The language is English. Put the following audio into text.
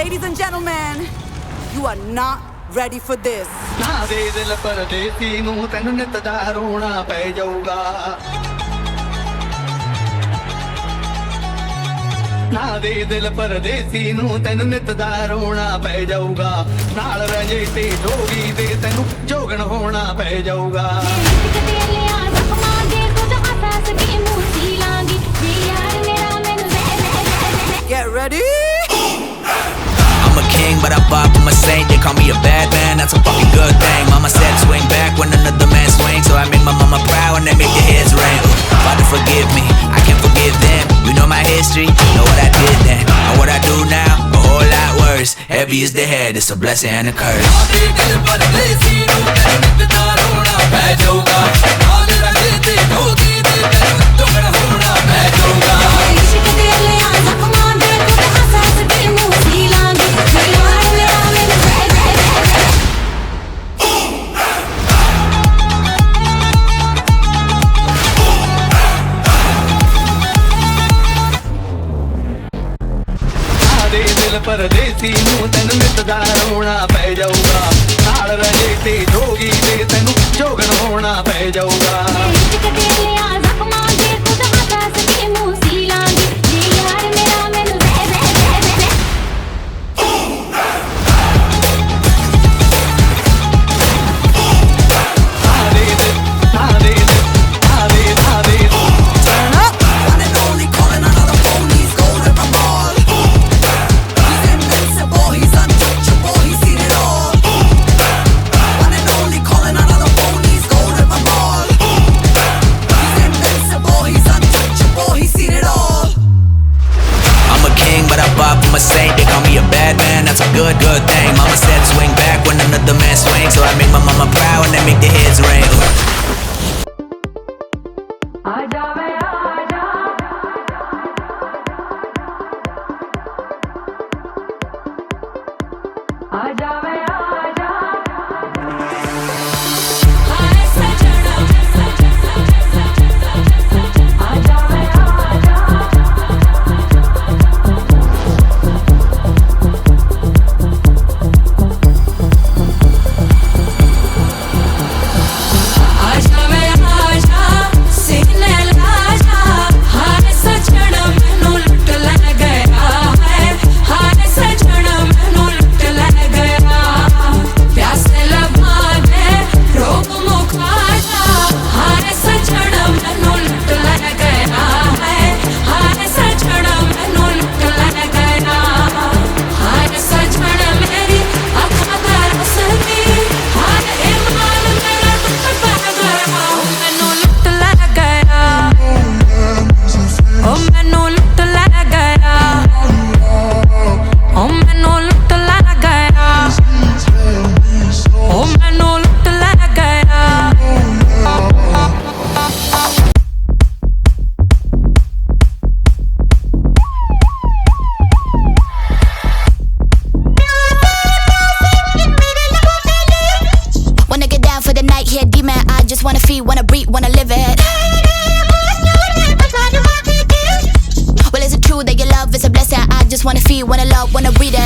Ladies and gentlemen, you are not ready for this. ਨਾ ਦੇ ਦਿਲ ਪਰਦੇਸੀ ਨੂੰ ਤੈਨੂੰ ਨਿੱਤ ਦਾ ਰੋਣਾ ਪੈ ਜਾਊਗਾ ਨਾ ਦੇ ਦਿਲ ਪਰਦੇਸੀ ਨੂੰ ਤੈਨੂੰ ਨਿੱਤ ਦਾ ਰੋਣਾ ਪੈ ਜਾਊਗਾ ਨਾਲ ਰਜੇ ਤੇ ਜੋਗੀ ਦੇ ਤੈਨੂੰ ਜੋਗਣ ਹੋਣਾ ਪੈ ਜਾਊਗਾ Get ready. I'm a king, but I pop, I'm a saint. They call me a bad man, that's a fucking good thing. Mama said swing back when another man swings, so I make my mama proud and they make their heads ring. Father, forgive me, I can't forgive them. You know my history, know what I did then. And what I do now, a whole lot worse. Heavy is the head, it's a blessing and a curse. ਪਰਦੇਸੀ ਨੂੰ ਤੈਨੂੰ ਨਿੱਤ ਦਾ ਰੋਣਾ ਪੈ ਜਾਊਗਾ ਨਾਲ ਰਜੇ ਤੇ ਜੋਗੀ ਦੇ ਤੈਨੂੰ ਜੋਗਣ ਹੋਣਾ ਪੈ ਜਾਊਗਾ I'm a saint, they call me a bad man, that's a good thing. Mama said swing back when another man swings, so I make my mama proud and they make their heads ring. Wanna feel, wanna breathe, wanna live it. Well, is it true that your love is a blessing? I just wanna feel, wanna love, wanna breathe it.